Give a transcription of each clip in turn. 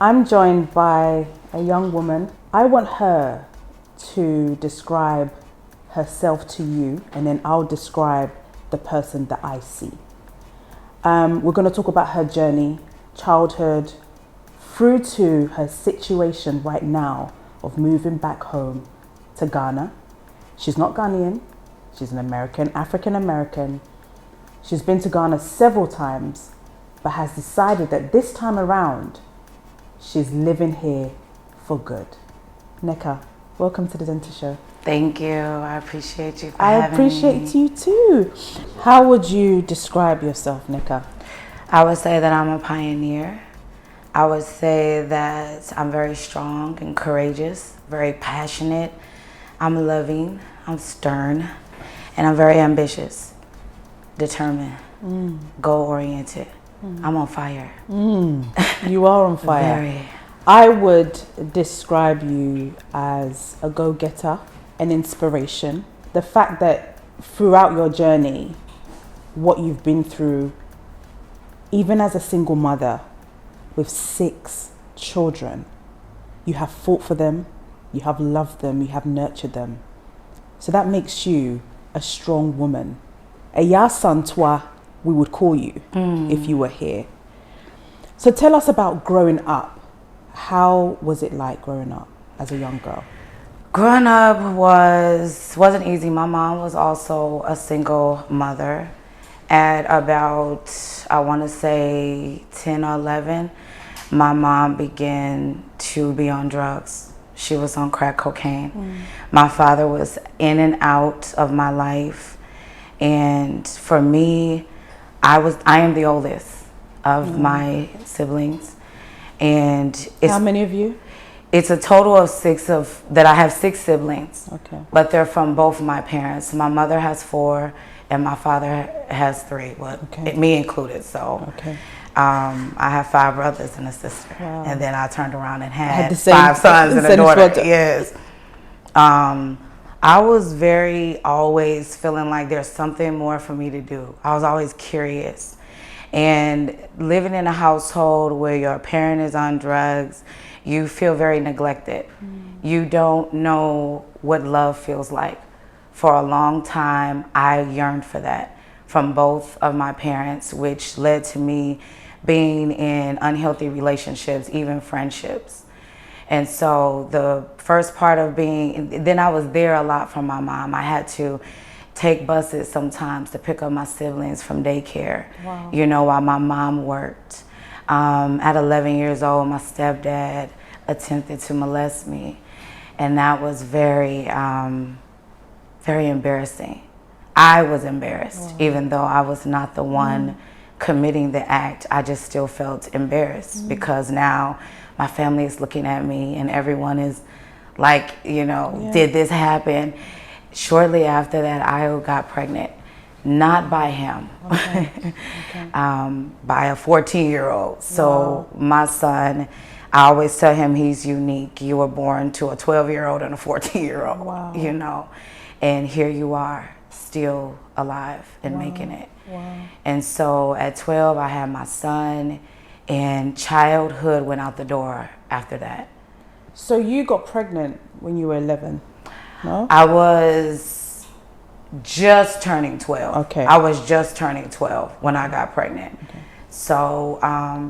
I'm joined by a young woman. I want her to describe herself to you, and then I'll describe the person that I see. We're going to talk about her journey, childhood, through to her situation right now of moving back home to Ghana. She's not Ghanaian, she's an American, African American. She's been to Ghana several times, but has decided that this time around, she's living here for good. Neka, welcome to the Dentaa Show. Thank you. I appreciate you for having me. I appreciate you too. How would you describe yourself, Neka? I would say that I'm a pioneer. I would say that I'm very strong and courageous, very passionate. I'm loving, I'm stern, and I'm very ambitious, determined, goal-oriented. I'm on fire. You are on fire. Very. I would describe you as a go-getter, an inspiration. The fact that throughout your journey, what you've been through, even as a single mother with 6 children, you have fought for them, you have loved them, you have nurtured them. So that makes you a strong woman. A Yasantwa, we would call you if you were here. So tell us about growing up. How was it like growing up as a young girl? Growing up wasn't easy. My mom was also a single mother. At about, I want to say 10 or 11, my mom began to be on drugs. She was on crack cocaine. My father was in and out of my life. And for me, I am the oldest of my siblings. And How many of you? It's a total of 6 that I have 6 siblings. Okay. But they're from both my parents. My mother has 4 and my father has 3, me included. So I have 5 brothers and a sister. Wow. And then I turned around and had the same, 5 sons and a daughter. daughter. Yes. I was always feeling like there's something more for me to do. I was always curious. And living in a household where your parent is on drugs, you feel very neglected. You don't know what love feels like. For a long time, I yearned for that from both of my parents, which led to me being in unhealthy relationships, even friendships. And so the first part of then I was there a lot from my mom. I had to take buses sometimes to pick up my siblings from daycare, while my mom worked. At 11 years old, my stepdad attempted to molest me. And that was very, very embarrassing. I was embarrassed, even though I was not the one committing the act. I just still felt embarrassed because now my family is looking at me and everyone is like, did this happen? Shortly after that, I got pregnant, not by him, by a 14-year-old. So my son, I always tell him he's unique. You were born to a 12-year-old and a 14-year-old, and here you are still alive and making it. And so at 12, I had my son, and childhood went out the door after that. So you got pregnant when you were 11? No? I was just turning 12. Okay. I was just turning 12 when I got pregnant. Okay. So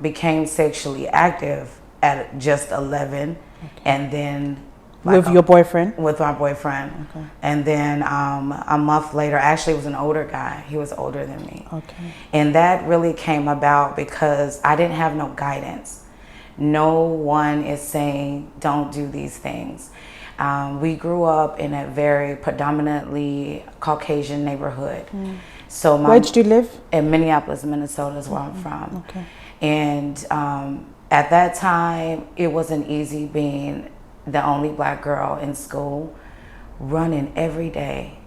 became sexually active at just 11, and then with your boyfriend? With my boyfriend. Okay. And then a month later, actually it was an older guy. He was older than me. Okay. And that really came about because I didn't have no guidance. No one is saying, don't do these things. We grew up in a very predominantly Caucasian neighborhood. So where did you live? In Minneapolis, Minnesota is where I'm from. Okay. And at that time, it wasn't easy being the only black girl in school, running every day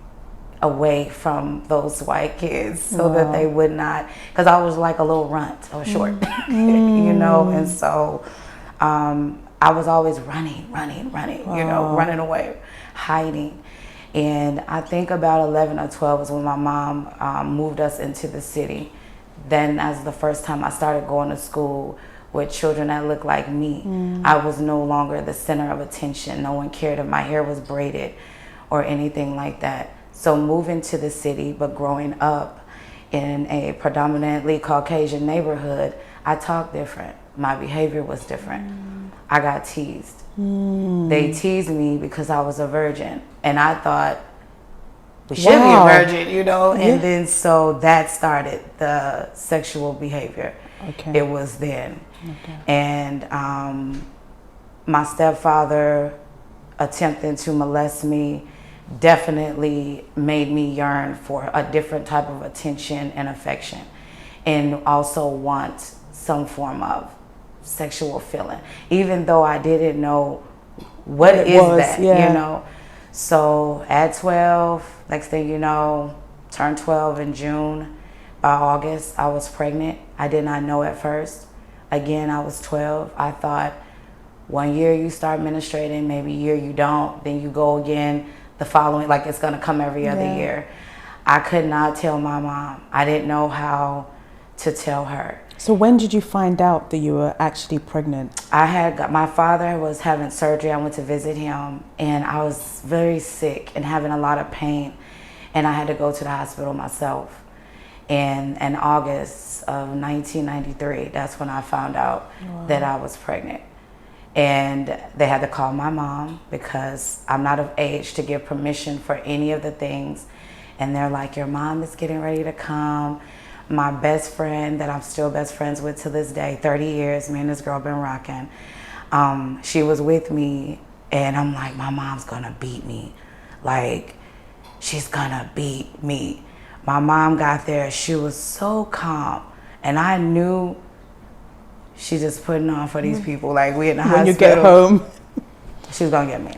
away from those white kids so that they would not, because I was like a little runt, I was short, and so I was always running, running away, hiding. And I think about 11 or 12 was when my mom moved us into the city. Then as the first time I started going to school with children that looked like me. I was no longer the center of attention. No one cared if my hair was braided or anything like that. So moving to the city, but growing up in a predominantly Caucasian neighborhood, I talked different. My behavior was different. I got teased. They teased me because I was a virgin. And I thought, we should be a virgin, you know? And then so that started the sexual behavior. Okay. It was then. Okay. And my stepfather attempting to molest me definitely made me yearn for a different type of attention and affection, and also want some form of sexual feeling, even though I didn't know what it is that, you know. So at 12, next thing you know, turned 12 in June. By August, I was pregnant. I did not know at first. Again, I was 12. I thought 1 year you start menstruating, maybe a year you don't, then you go again the following, like it's gonna come every other year. I could not tell my mom. I didn't know how to tell her. So when did you find out that you were actually pregnant? My father was having surgery. I went to visit him, and I was very sick and having a lot of pain, and I had to go to the hospital myself. And in August of 1993, that's when I found out that I was pregnant. And they had to call my mom because I'm not of age to give permission for any of the things. And they're like, your mom is getting ready to come. My best friend that I'm still best friends with to this day, 30 years, me and this girl been rocking. She was with me, and I'm like, my mom's gonna beat me. Like, she's gonna beat me. My mom got there, she was so calm. And I knew she just putting on for these people. Like, we in the hospital. When you get home. She's gonna get me.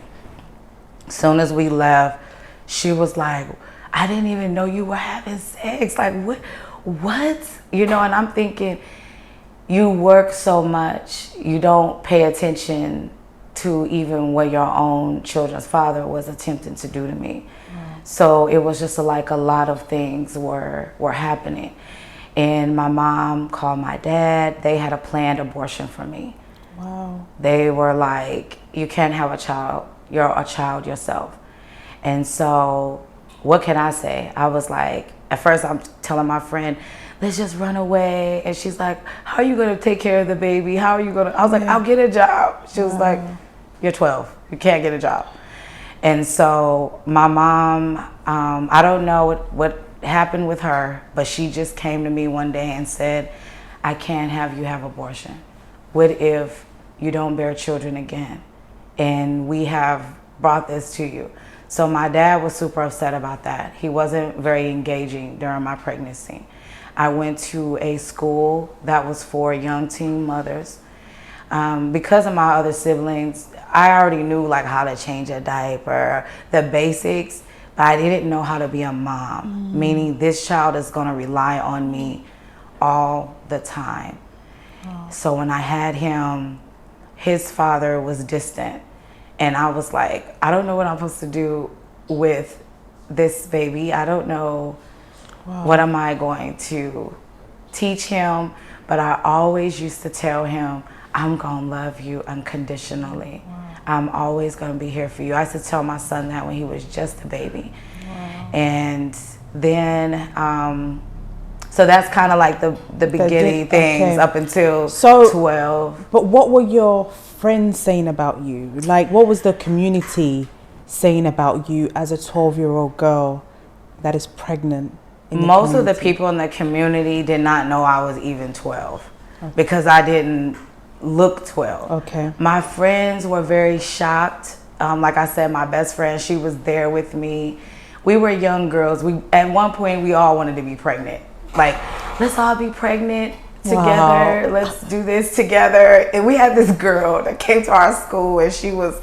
As soon as we left, she was like, I didn't even know you were having sex. Like, what? You know, and I'm thinking, you work so much, you don't pay attention to even what your own children's father was attempting to do to me. So it was just like a lot of things were happening. And my mom called my dad. They had a planned abortion for me. Wow. They were like, you can't have a child. You're a child yourself. And so what can I say? I was like, at first I'm telling my friend, let's just run away. And she's like, how are you going to take care of the baby? How are you going to? I was like, I'll get a job. She was like, you're 12. You can't get a job. And so my mom, I don't know what happened with her, but she just came to me one day and said, I can't have you have abortion. What if you don't bear children again? And we have brought this to you. So my dad was super upset about that. He wasn't very engaging during my pregnancy. I went to a school that was for young teen mothers. Because of my other siblings, I already knew like how to change a diaper, the basics, but I didn't know how to be a mom, meaning this child is gonna rely on me all the time. So when I had him, his father was distant, and I was like, I don't know what I'm supposed to do with this baby. I don't know what am I going to teach him, but I always used to tell him, I'm gonna love you unconditionally. I'm always gonna be here for you. I used to tell my son that when he was just a baby. And then, so that's kind of like the beginning things up until 12. But what were your friends saying about you? Like, what was the community saying about you as a 12-year-old girl that is pregnant? Most of the people in the community did not know I was even 12 because I didn't look 12. Okay. My friends were very shocked. Like I said, my best friend, she was there with me. We were young girls. At one point, we all wanted to be pregnant. Like, let's all be pregnant together. Let's do this together. And we had this girl that came to our school, and she was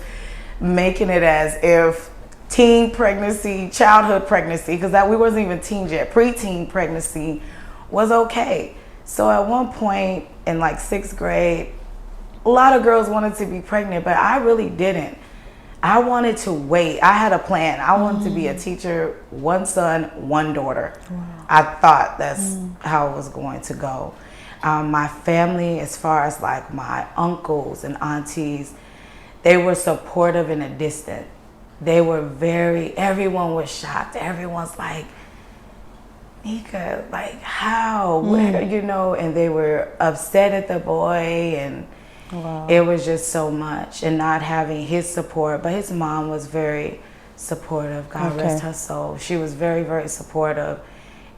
making it as if teen pregnancy, childhood pregnancy, because we wasn't even teens yet. Preteen pregnancy was okay. So at one point in like 6th grade, a lot of girls wanted to be pregnant, but I really didn't. I wanted to wait. I had a plan. I wanted to be a teacher, 1 son, 1 daughter. I thought that's how it was going to go. My family, as far as like my uncles and aunties, they were supportive in a distance. They were everyone was shocked. Everyone's like, Nica, like how, where, and they were upset at the boy, and it was just so much, and not having his support. But his mom was very supportive, God rest her soul. She was very, very supportive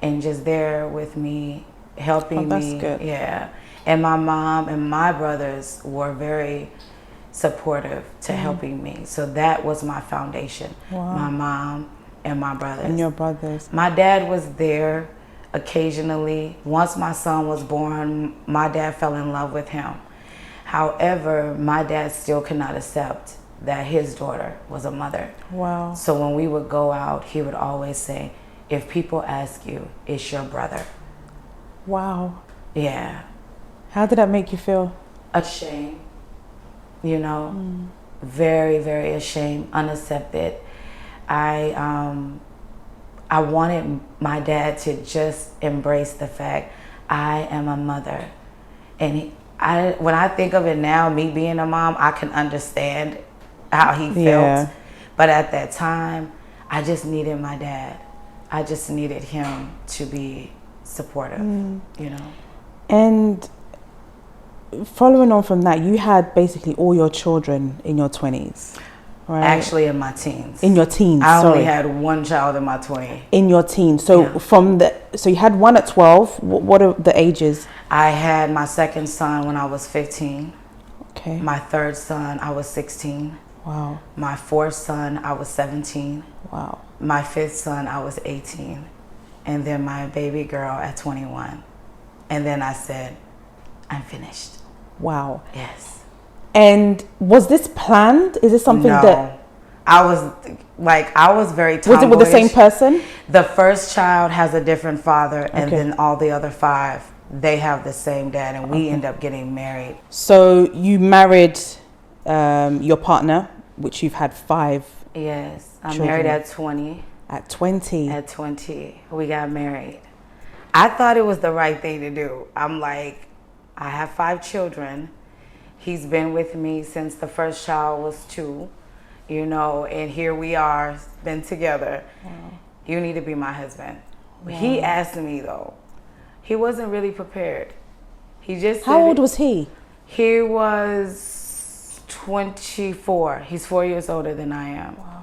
and just there with me, helping me. That's good. Yeah. And my mom and my brothers were very supportive to helping me. So that was my foundation. My mom and my brothers. And your brothers. My dad was there occasionally. Once my son was born, my dad fell in love with him. However, my dad still could not accept that his daughter was a mother. Wow. So when we would go out, he would always say, if people ask you, it's your brother. Wow. Yeah. How did that make you feel? Ashamed, very, very ashamed, unaccepted. I wanted my dad to just embrace the fact I am a mother. And when I think of it now, me being a mom, I can understand how he felt. Yeah. But at that time, I just needed my dad. I just needed him to be supportive, And following on from that, you had basically all your children in your 20s, right? Actually, in my teens. In your teens, I sorry. only had one child in my 20s. In your teens. So so you had one at 12. What are the ages? I had my second son when I was 15. Okay. My third son, I was 16. Wow. My fourth son, I was 17. Wow. My fifth son, I was 18. And then my baby girl at 21. And then I said, I'm finished. Wow. Yes. And was this planned? Is this something that... I was very tomboyish. Was it with the same person? The first child has a different father, and then all the other 5, they have the same dad, and we end up getting married. So you married your partner, which you've had 5. Yes. I'm children. married at 20. At 20? At 20. We got married. I thought it was the right thing to do. I'm like, I have 5 children. He's been with me since the first child was 2, and here we are, been together. Wow. You need to be my husband. Wow. He asked me, though. He wasn't really prepared. He just... How old was he? He was 24. He's 4 years older than I am. Wow.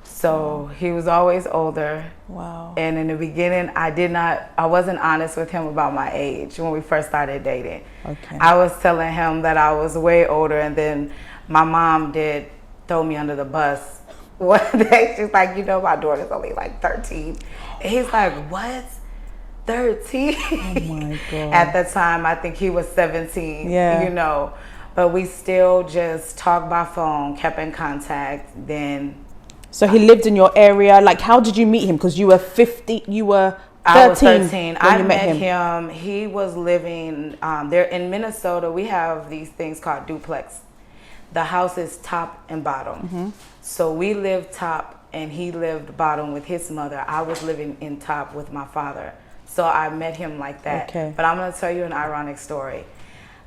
So he was always older. Wow. And in the beginning, I wasn't honest with him about my age when we first started dating. Okay. I was telling him that I was way older, and then my mom did throw me under the bus. One day, she's like, my daughter's only like 13. And he's like, what? 13? Oh my God. At the time, I think he was 17, yeah. But we still just talked by phone, kept in contact, then... So he lived in your area. Like, how did you meet him? Because you were 13. I was 13. I met him. He was living there in Minnesota. We have these things called duplex. The house is top and bottom. Mm-hmm. So we lived top, and he lived bottom with his mother. I was living in top with my father. So I met him like that. Okay. But I'm going to tell you an ironic story.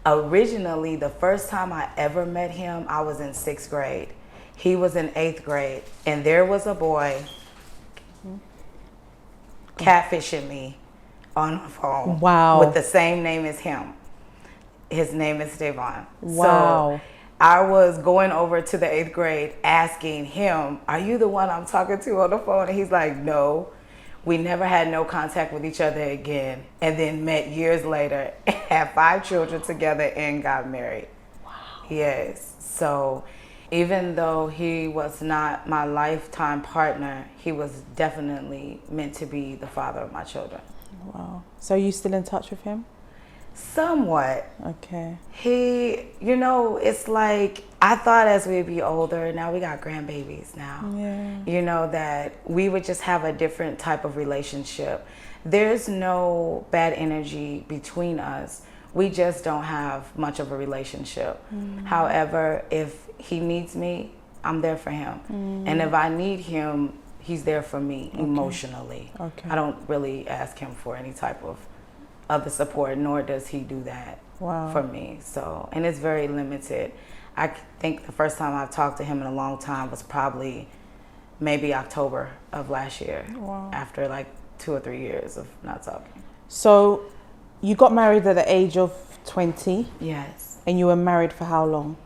Originally, the first time I ever met him, I was in 6th grade. He was in 8th grade, and there was a boy catfishing me on the phone. Wow. With the same name as him. His name is Devon. Wow. So I was going over to the 8th grade asking him, are you the one I'm talking to on the phone? And he's like, no. We never had no contact with each other again, and then met years later, had 5 children together, and got married. Wow. Yes. So even though he was not my lifetime partner, he was definitely meant to be the father of my children. Wow. So are you still in touch with him? Somewhat. Okay. He, it's like, I thought as we'd be older, now we got grandbabies now. Yeah. That we would just have a different type of relationship. There's no bad energy between us. We just don't have much of a relationship. However, if he needs me, I'm there for him. And if I need him, he's there for me emotionally. Okay. I don't really ask him for any type of of the support, nor does he do that for me. So, and it's very limited. I think the first time I've talked to him in a long time was probably maybe October of last year, after like 2 or 3 years of not talking. So you got married at the age of 20? Yes. And you were married for how long?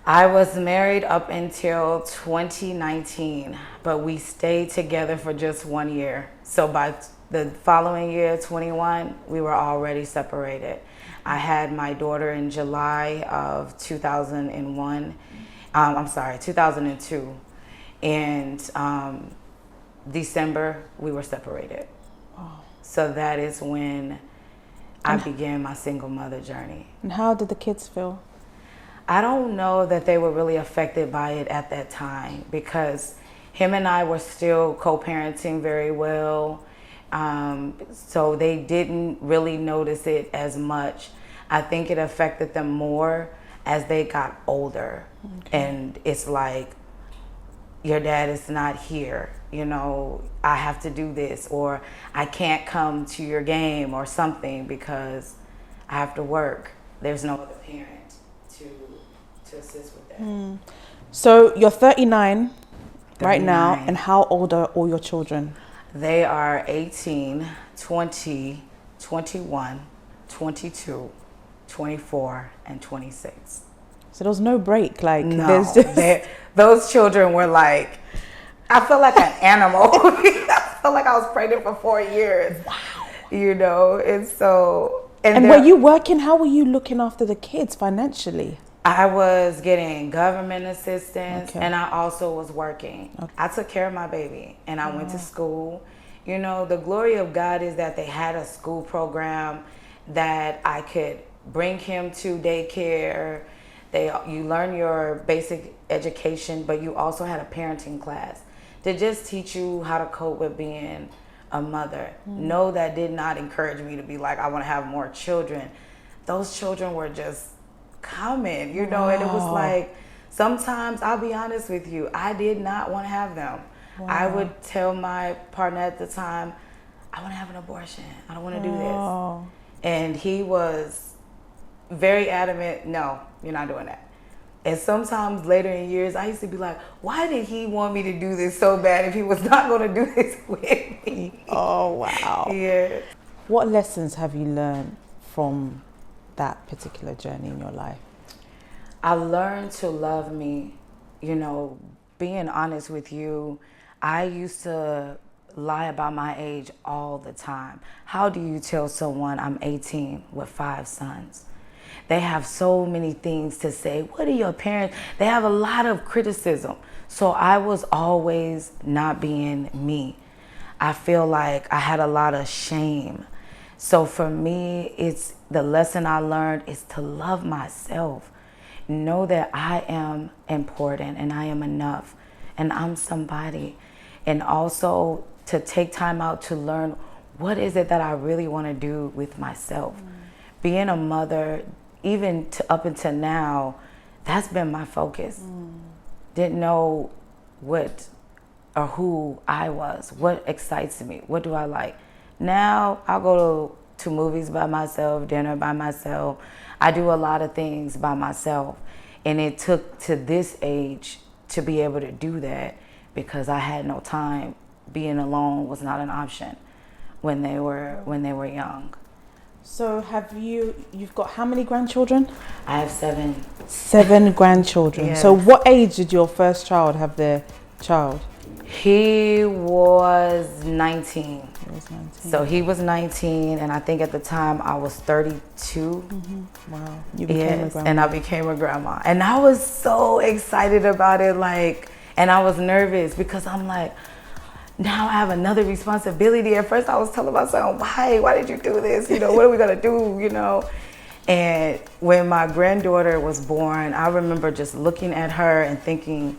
I was married up until 2019, but we stayed together for just 1 year. So by the following year, 21, we were already separated. I had my daughter in July of 2002. And December, we were separated. Oh. So that is when I began my single mother journey. And how did the kids feel? I don't know that they were really affected by it at that time, because him and I were still co-parenting very well. So they didn't really notice it as much. I think it affected them more as they got older. Okay. And it's like, your dad is not here, you know, I have to do this, or I can't come to your game or something because I have to work. There's no other parent to assist with that. So you're 39 right now, and how old are all your children? They are 18, 20, 21, 22, 24, and 26. So there was no break, like no, there's just... those children were like, I felt like an animal. I felt like I was pregnant for 4 years. Wow. You know, and so... And were you working? How were you looking after the kids financially? I was getting government assistance, and I also was working. Okay. I took care of my baby, and I went to school. You know, the glory of God is that they had a school program that I could bring him to daycare. You learn your basic education, but you also had a parenting class to just teach you how to cope with being a mother. No, that did not encourage me to be like, I want to have more children. Those children were just coming, you know, and it was like, sometimes I'll be honest with you, I did not want to have them. I would tell my partner at the time, I want to have an abortion. I don't want to do this. And he was very adamant, no, you're not doing that. And sometimes later in years, I used to be like, why did he want me to do this so bad if he was not going to do this with me? Oh, wow. Yeah. What lessons have you learned from that particular journey in your life? I learned to love me. You know, being honest with you, I used to lie about my age all the time. How do you tell someone I'm 18 with 5 sons? They have so many things to say. What are your parents? They have a lot of criticism. So I was always not being me. I feel like I had a lot of shame. So for me, it's the lesson I learned is to love myself. Know that I am important and I am enough and I'm somebody. And also to take time out to learn what is it that I really want to do with myself. Being a mother, even up until now, that's been my focus. Didn't know what or who I was, what excites me, what do I like. Now I'll go to movies by myself, dinner by myself. I do a lot of things by myself. And it took to this age to be able to do that because I had no time. Being alone was not an option when they were young. So you've got how many grandchildren? I have 7. 7 grandchildren. Yes. So what age did your first child have their child? He was 19. He was 19. So he was 19, and I think at the time I was 32. Wow. You became a grandma. And I became a grandma. And I was so excited about it, and I was nervous because I'm like, now I have another responsibility. At first I was telling myself, why did you do this? You know, what are we gonna do, you know? And when my granddaughter was born, I remember just looking at her and thinking,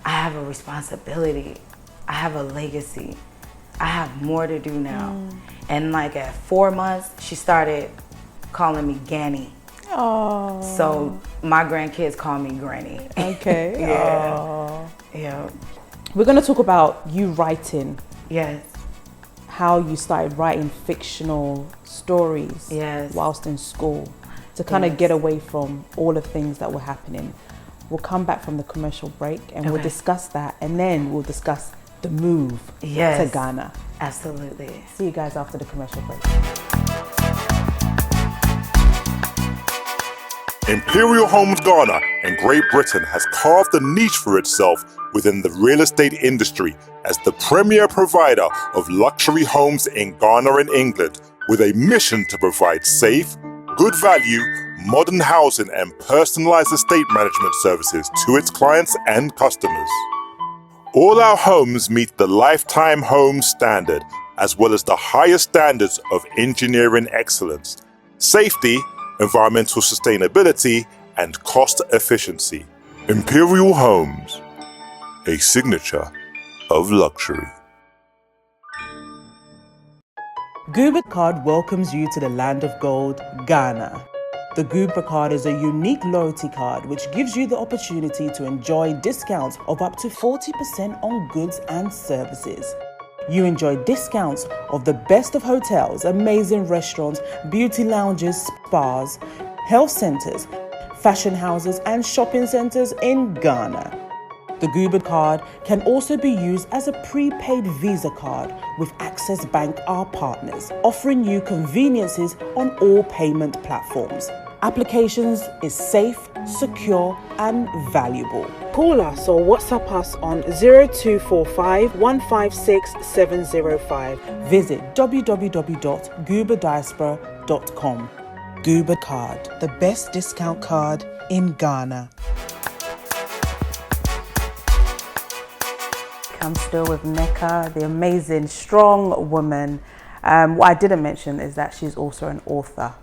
I have a responsibility. I have a legacy. I have more to do now. And at 4 months, she started calling me Ganny. Oh. So my grandkids call me Granny. Okay. Yeah. Yeah. We're going to talk about you writing. Yes. how you started writing fictional stories whilst in school to kind of get away from all the things that were happening. We'll come back from the commercial break and we'll discuss that, and then we'll discuss the move to Ghana. Absolutely. See you guys after the commercial break. Imperial Homes Ghana in Great Britain has carved a niche for itself within the real estate industry as the premier provider of luxury homes in Ghana and England, with a mission to provide safe, good value, modern housing and personalized estate management services to its clients and customers. All our homes meet the Lifetime Home Standard, as well as the highest standards of engineering excellence, safety, environmental sustainability, and cost efficiency. Imperial Homes, a signature of luxury. Guba Card welcomes you to the land of gold, Ghana. The Guba Card is a unique loyalty card which gives you the opportunity to enjoy discounts of up to 40% on goods and services. You enjoy discounts of the best of hotels, amazing restaurants, beauty lounges, spas, health centers, fashion houses, and shopping centers in Ghana. The Guba card can also be used as a prepaid Visa card with Access Bank, our partners, offering you conveniences on all payment platforms. Applications is safe, secure, and valuable. Call us or WhatsApp us on 0245 156 705. Visit www.gubadiaspora.com. Guba Card, the best discount card in Ghana. I'm still with Neka, the amazing, strong woman. What I didn't mention is that she's also an author.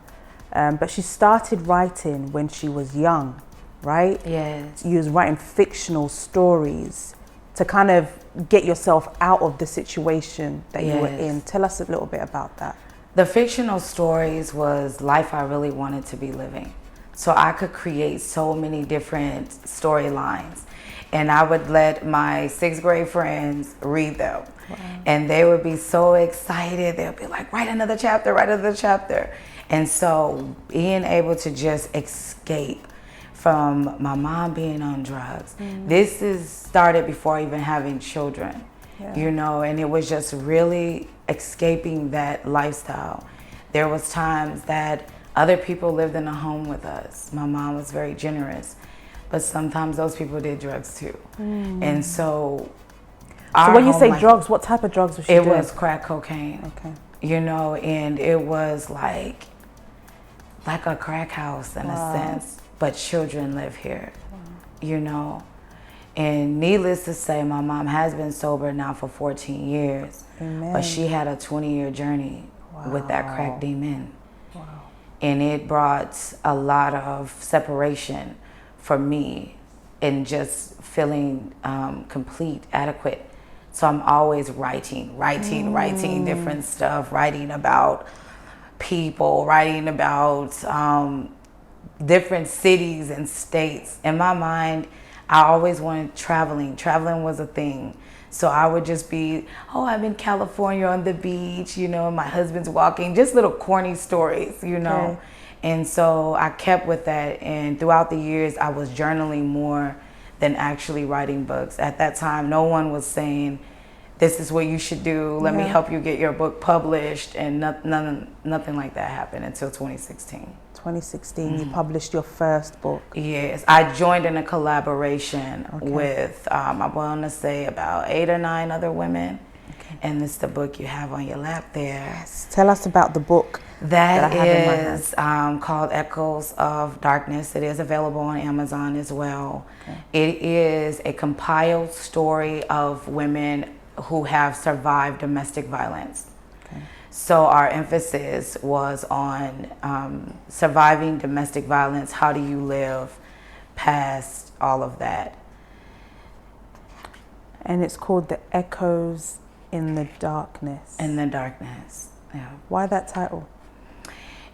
But she started writing when she was young, right? Yes. You was writing fictional stories to kind of get yourself out of the situation that you were in. Tell us a little bit about that. The fictional stories was life I really wanted to be living. So I could create so many different storylines. And I would let my 6th grade friends read them. Wow. And they would be so excited. They'll be like, write another chapter, write another chapter. And so being able to just escape from my mom being on drugs. This is started before even having children, you know, and it was just really escaping that lifestyle. There was times that other people lived in a home with us. My mom was very generous, but sometimes those people did drugs too. And so when you say drugs, what type of drugs was she doing? It was crack cocaine. Okay. You know, and it was like a crack house in a sense, but children live here, you know. And needless to say, my mom has been sober now for 14 years, but she had a 20-year journey with that crack demon. And it brought a lot of separation for me and just feeling complete, adequate. So I'm always writing different stuff, writing about people, writing about different cities and states. In my mind, I always wanted traveling. Traveling was a thing. So I would just be, I'm in California on the beach, you know, my husband's walking, just little corny stories, you know. Okay. And so I kept with that. And throughout the years, I was journaling more than actually writing books. At that time, no one was saying, this is what you should do. Let me help you get your book published. And nothing like that happened until 2016. 2016, you published your first book. Yes, I joined in a collaboration with, I want to say about 8 or 9 other women. And this is the book you have on your lap there. Yes, tell us about the book. That is called Echoes of Darkness. It is available on Amazon as well. It is a compiled story of women who have survived domestic violence. So our emphasis was on surviving domestic violence. How do you live past all of that? And it's called The Echoes in the Darkness. In the Darkness, yeah. Why that title?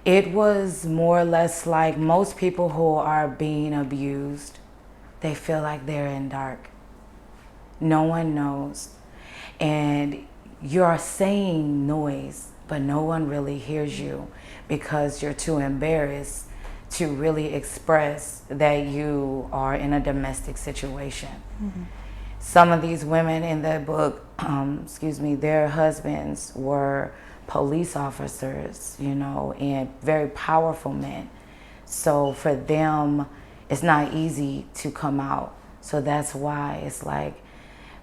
It was more or less like most people who are being abused, they feel like they're in dark. No one knows. And you're saying noise, but no one really hears you because you're too embarrassed to really express that you are in a domestic situation. Some of these women in the book, their husbands were police officers, and very powerful men. So for them, it's not easy to come out. So that's why it's like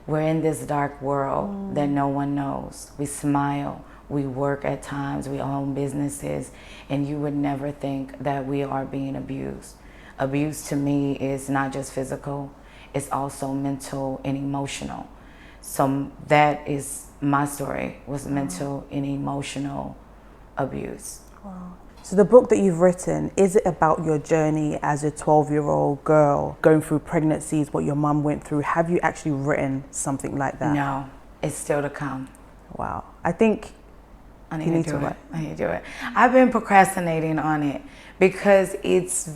we're in this dark world that no one knows. We smile, we work at times, we own businesses, and you would never think that we are being abused. Abuse to me is not just physical, it's also mental and emotional. So that is my story, was mental and emotional abuse. Wow. So the book that you've written, is it about your journey as a 12-year-old girl going through pregnancies, what your mum went through? Have you actually written something like that? No, it's still to come. Wow. I think I need to do it. I need to do it. I've been procrastinating on it because it's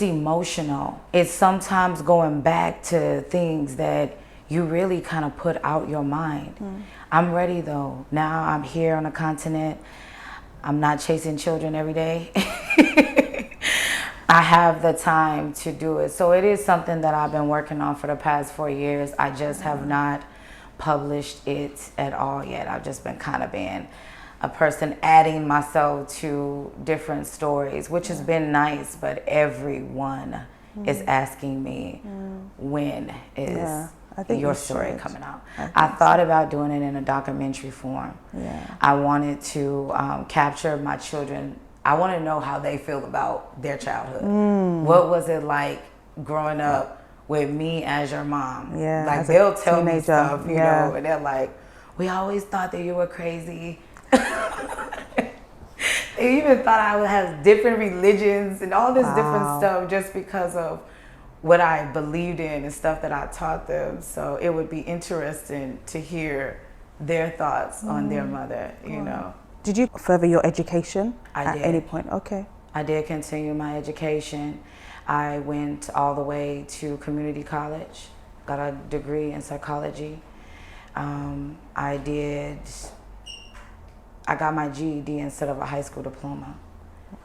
emotional. It's sometimes going back to things that you really kind of put out your mind. I'm ready though. Now I'm here on the continent. I'm not chasing children every day. I have the time to do it. So it is something that I've been working on for the past 4 years. I just have not published it at all yet. I've just been kind of being a person adding myself to different stories, which has been nice, but everyone is asking me, when is your story coming out? I thought about doing it in a documentary form. I wanted to capture my children. I want to know how they feel about their childhood. What was it like growing up with me as your mom? Like they'll tell me stuff, you know, and they're like, we always thought that you were crazy. They even thought I would have different religions and all this different stuff just because of what I believed in and stuff that I taught them. So it would be interesting to hear their thoughts on their mother, you know. Did you further your education at any point? Okay. I did continue my education. I went all the way to community college, got a degree in psychology. I got my GED instead of a high school diploma.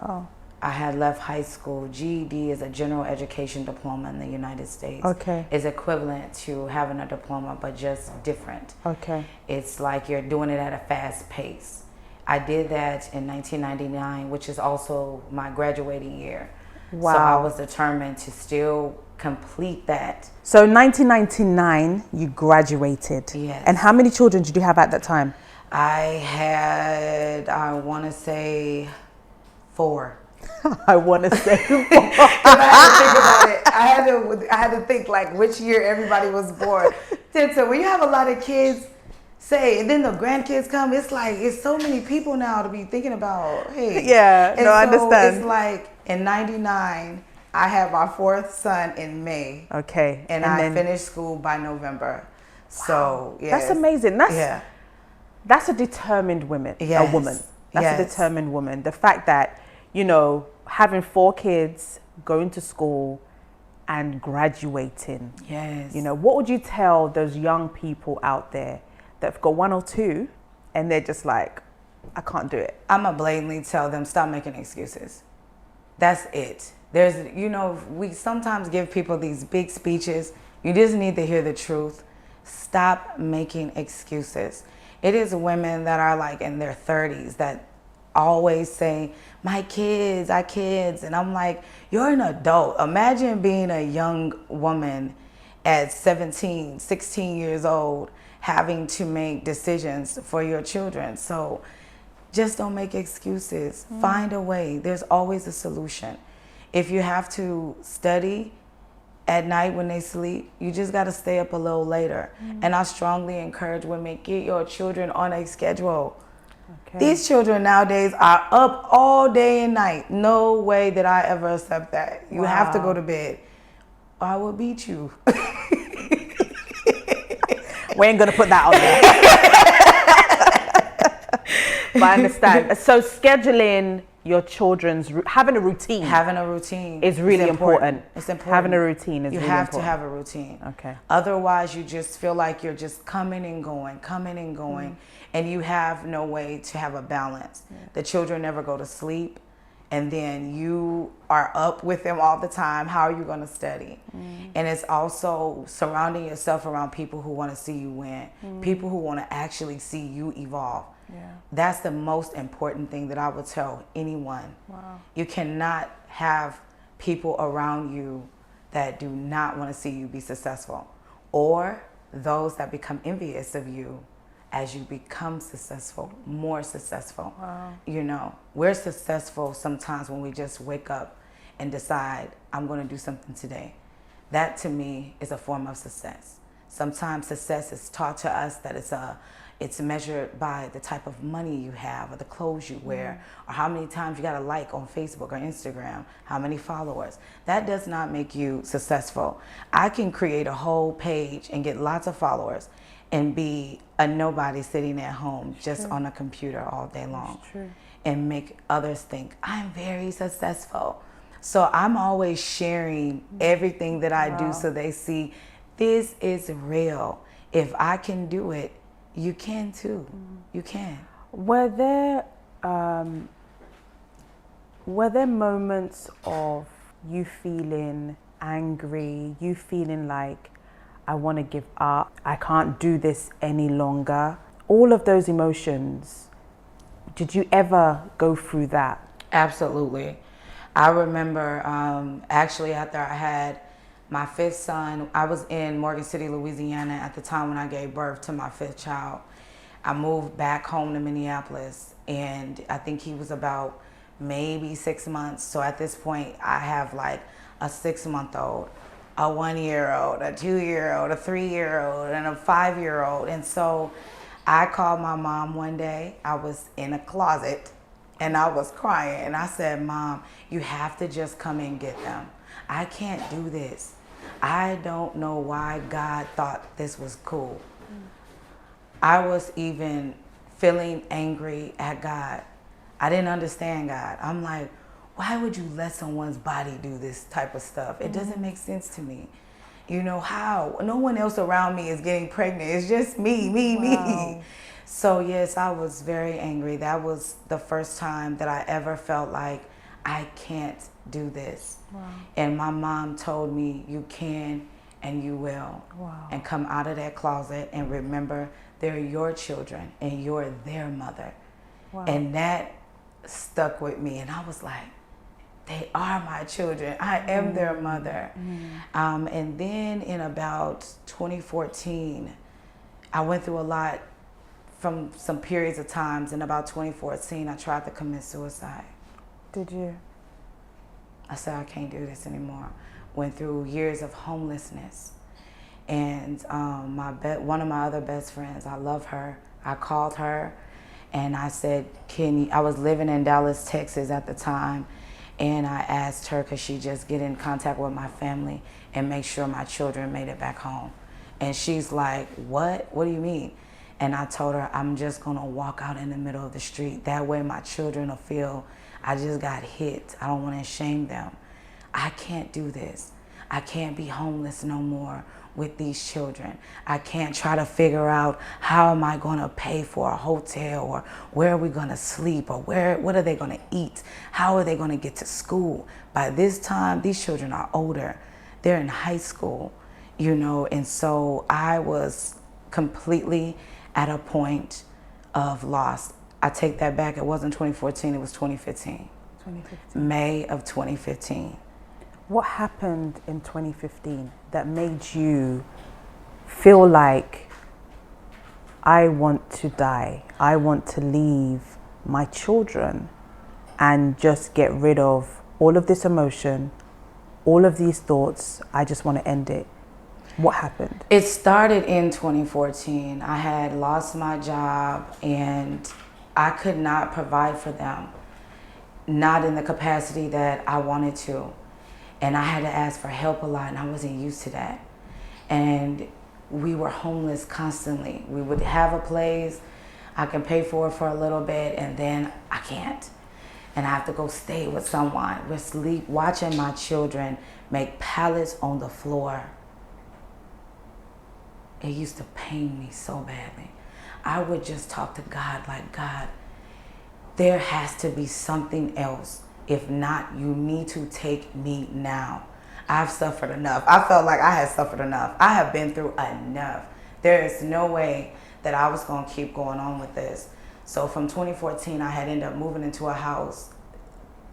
Oh. I had left high school. GED is a general education diploma in the United States. Okay. It's equivalent to having a diploma, but just different. Okay. It's like you're doing it at a fast pace. I did that in 1999, which is also my graduating year. Wow. So I was determined to still complete that. So 1999, you graduated. Yes. And how many children did you have at that time? I had, I want to say 4. I want to say 4. I had to think about it. I had to think like which year everybody was born. So when you have a lot of kids, and then the grandkids come, it's like it's so many people now to be thinking about. Hey, yeah, and I understand. It's like in '99, I had my 4th son in May. Okay, and I finished school by November. Wow. So yeah, that's amazing. That's a determined woman. Yes. A woman. That's a determined woman. The fact that, you know, having 4 kids, going to school and graduating. Yes. You know, what would you tell those young people out there that have got 1 or 2 and they're just like, I can't do it? I'm going to blatantly tell them, stop making excuses. That's it. There's, you know, we sometimes give people these big speeches. You just need to hear the truth. Stop making excuses. It is women that are like in their 30s that always say, my kids, our kids. And I'm like, you're an adult. Imagine being a young woman at 17, 16 years old, having to make decisions for your children. So just don't make excuses. Find a way. There's always a solution. If you have to study at night when they sleep, you just got to stay up a little later. And I strongly encourage women, get your children on a schedule. Okay. These children nowadays are up all day and night. No way that I ever accept that. You have to go to bed. I will beat you. We ain't gonna put that on there. But I understand. So scheduling your children's having a routine. Having a routine is really important. It's important. Having a routine is you really have important. to have a routine. Okay. Otherwise, you just feel like you're just coming and going, and you have no way to have a balance. Yeah. The children never go to sleep, and then you are up with them all the time. How are you going to study? And it's also surrounding yourself around people who want to see you win, people who want to actually see you evolve. Yeah. That's the most important thing that I would tell anyone. Wow. You cannot have people around you that do not want to see you be successful, or those that become envious of you as you become successful, more successful. Wow. You know, we're successful sometimes when we just wake up and decide, I'm going to do something today. That to me is a form of success. Sometimes success is taught to us that it's measured by the type of money you have, or the clothes you wear, or how many times you got a like on Facebook or Instagram, how many followers. That does not make you successful. I can create a whole page and get lots of followers and be a nobody sitting at home just on a computer all day long and make others think I'm very successful. So I'm always sharing everything that I do so they see this is real. If I can do it, you can too. You can. Were there moments of you feeling angry, you feeling like I want to give up, I can't do this any longer? All of those emotions, did you ever go through that? Absolutely. I remember actually after I had my fifth son, I was in Morgan City, Louisiana at the time when I gave birth to my fifth child. I moved back home to Minneapolis, and I think he was about maybe 6 months. So at this point, I have like a 6-month-old, a 1-year-old, a 2-year-old, a 3-year-old, and a 5-year-old. And so I called my mom one day. I was in a closet and I was crying, and I said, Mom, you have to just come and get them. I can't do this. I don't know why God thought this was cool. I was even feeling angry at God. I didn't understand God. I'm like, why would you let someone's body do this type of stuff? It doesn't make sense to me. You know how? No one else around me is getting pregnant. It's just me. So yes, I was very angry. That was the first time that I ever felt like I can't do this. Wow. And my mom told me, you can and you will. Wow. And come out of that closet and remember they're your children and you're their mother. Wow. And that stuck with me. And I was like, they are my children. I am their mother. And then in about 2014, I went through a lot from some periods of times. In about 2014, I tried to commit suicide. Did you? I said, I can't do this anymore. Went through years of homelessness. And one of my other best friends, I love her. I called her and I said, I was living in Dallas, Texas at the time. And I asked her, could she just get in contact with my family and make sure my children made it back home? And she's like, what? What do you mean? And I told her, I'm just gonna walk out in the middle of the street. That way my children will feel I just got hit. I don't wanna shame them. I can't do this. I can't be homeless no more with these children. I can't try to figure out how am I gonna pay for a hotel, or where are we gonna sleep, or what are they gonna eat? How are they gonna get to school? By this time, these children are older. They're in high school, you know, and so I was completely at a point of loss. I take that back. It wasn't 2014, it was 2015. 2015. May of 2015. What happened in 2015 that made you feel like I want to die? I want to leave my children and just get rid of all of this emotion, all of these thoughts. I just want to end it. What happened? It started in 2014. I had lost my job and I could not provide for them, not in the capacity that I wanted to. And I had to ask for help a lot, and I wasn't used to that. And we were homeless constantly. We would have a place, I can pay for it for a little bit, and then I can't. and I have to go stay with someone. We're sleep watching my children make pallets on the floor. It used to pain me so badly. I would just talk to God like, God, there has to be something else. If not, you need to take me now. I've suffered enough. I felt like I had suffered enough. I have been through enough. There is no way that I was going to keep going on with this. So from 2014, I had ended up moving into a house.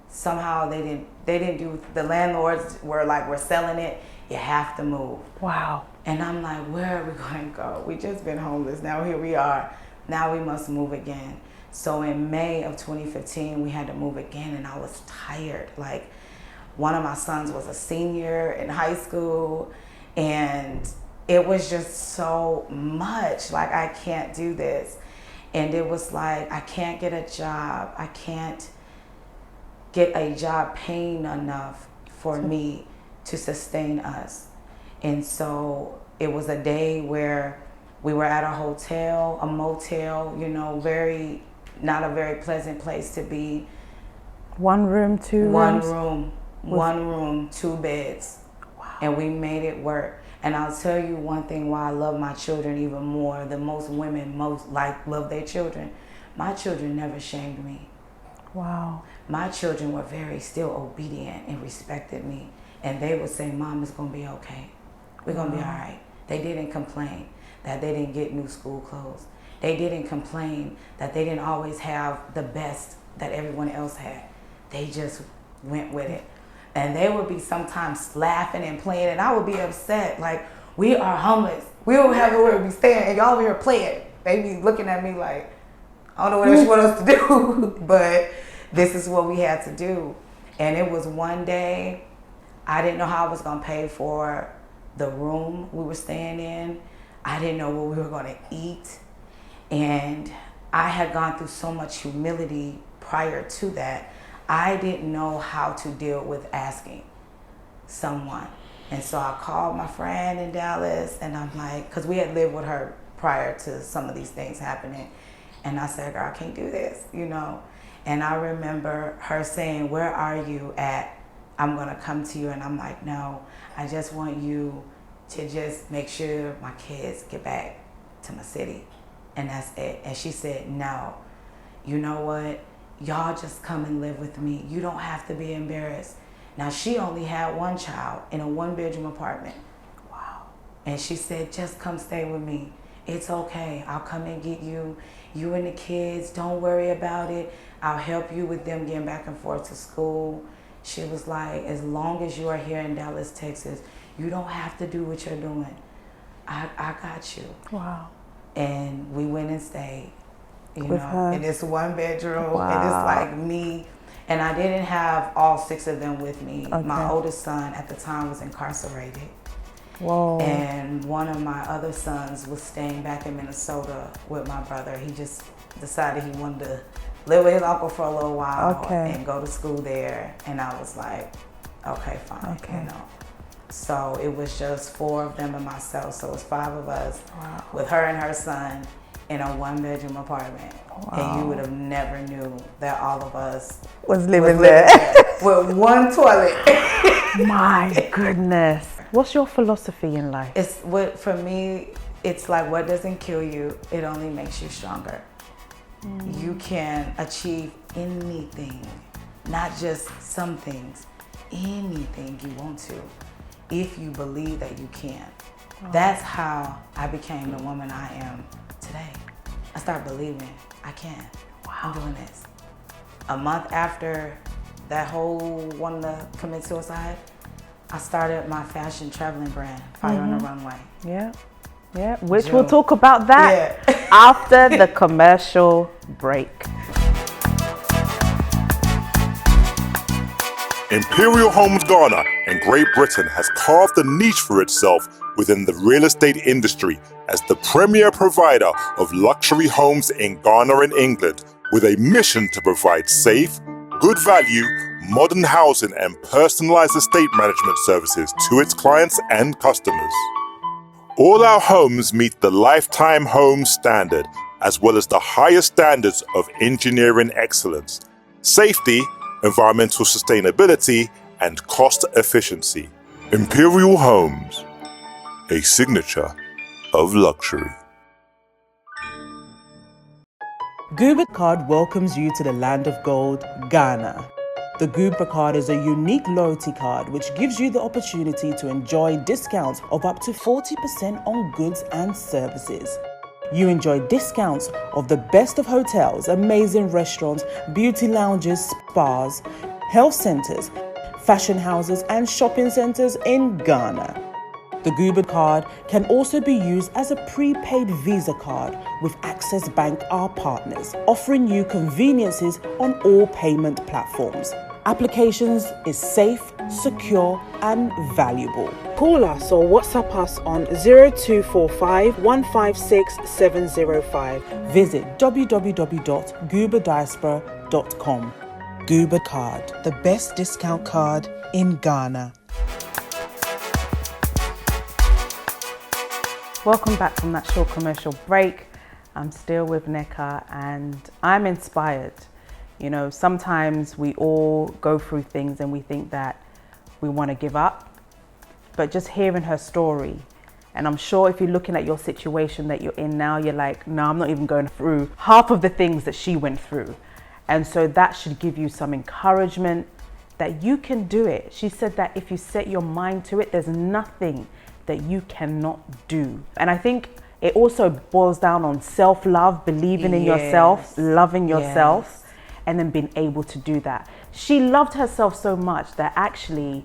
Somehow they didn't do, the landlords were like, we're selling it, you have to move. Wow. And I'm like, where are we going to go? We just been homeless, now here we are. Now we must move again. So in May of 2015, we had to move again, and I was tired. Like, one of my sons was a senior in high school, and it was just so much. Like, I can't do this. And it was like, I can't get a job. I can't get a job paying enough for me to sustain us. And so it was a day where we were at a hotel, a motel, you know, not a very pleasant place to be. One room, two rooms? One room, 2 beds. Wow. And we made it work. And I'll tell you one thing why I love my children even more than most women love their children. My children never shamed me. Wow. My children were very still obedient and respected me. And they would say, Mom, it's going to be okay. We're going to be all right. They didn't complain that they didn't get new school clothes. They didn't complain that they didn't always have the best that everyone else had. They just went with it. And they would be sometimes laughing and playing, and I would be upset. Like, we are homeless. We don't have nowhere to be staying, and y'all over here playing. They be looking at me like, I don't know what else you want us to do, but this is what we had to do. And it was one day, I didn't know how I was going to pay for the room we were staying in. I didn't know what we were going to eat. And I had gone through so much humility prior to that. I didn't know how to deal with asking someone. And so I called my friend in Dallas, and I'm like, because we had lived with her prior to some of these things happening. And I said, girl, I can't do this, you know. And I remember her saying, where are you at? I'm going to come to you. And I'm like, no, I just want you to just make sure my kids get back to my city. And that's it. And she said, no, you know what? Y'all just come and live with me. You don't have to be embarrassed. Now, she only had one child in a 1-bedroom apartment. Wow. And she said, just come stay with me. It's okay. I'll come and get you. You and the kids, don't worry about it. I'll help you with them getting back and forth to school. She was like, as long as you are here in Dallas, Texas, you don't have to do what you're doing. I got you. Wow. And we went and stayed, you With know, her? in this 1-bedroom. Wow. And it's like me. And I didn't have all 6 of them with me. Okay. My oldest son at the time was incarcerated. Whoa. And one of my other sons was staying back in Minnesota with my brother. He just decided he wanted to live with his uncle for a little while and go to school there. And I was like, okay, fine, you know. So it was just 4 of them and myself. So it was 5 of us with her and her son in a 1-bedroom apartment. Wow. And you would have never knew that all of us was living there with one toilet. My goodness. What's your philosophy in life? For me, it's like, what doesn't kill you, it only makes you stronger. You can achieve anything, not just some things, anything you want to, if you believe that you can. That's how I became the woman I am today. I started believing I can. I'm doing this. A month after that whole wanting to commit suicide, I started my fashion traveling brand, Fire on the Runway. Yeah, yeah. Which we'll talk about that after the commercial break. Imperial Homes Ghana in Great Britain has carved a niche for itself within the real estate industry as the premier provider of luxury homes in Ghana and England, with a mission to provide safe, good value, modern housing and personalized estate management services to its clients and customers. All our homes meet the Lifetime Home Standard, as well as the highest standards of engineering excellence. safety, environmental sustainability, and cost efficiency. Imperial Homes, a signature of luxury. Guba Card welcomes you to the land of gold, Ghana. The Guba Card is a unique loyalty card which gives you the opportunity to enjoy discounts of up to 40% on goods and services. You enjoy discounts of the best of hotels, amazing restaurants, beauty lounges, spas, health centers, fashion houses, and shopping centers in Ghana. The Guba card can also be used as a prepaid Visa card with Access Bank, our partners, offering you conveniences on all payment platforms. Applications is safe, secure, and valuable. Call us or WhatsApp us on 0245 156 705. Visit www.gubadiaspora.com. Guba Card, the best discount card in Ghana. Welcome back from that short commercial break. I'm still with Nica and I'm inspired. You know, sometimes we all go through things and we think that we want to give up, but just hearing her story, and I'm sure if you're looking at your situation that you're in now, you're like, no, I'm not even going through half of the things that she went through. And so that should give you some encouragement that you can do it. She said that if you set your mind to it, there's nothing that you cannot do. And I think it also boils down on self-love, believing in yourself, loving yourself, and then being able to do that. She loved herself so much that actually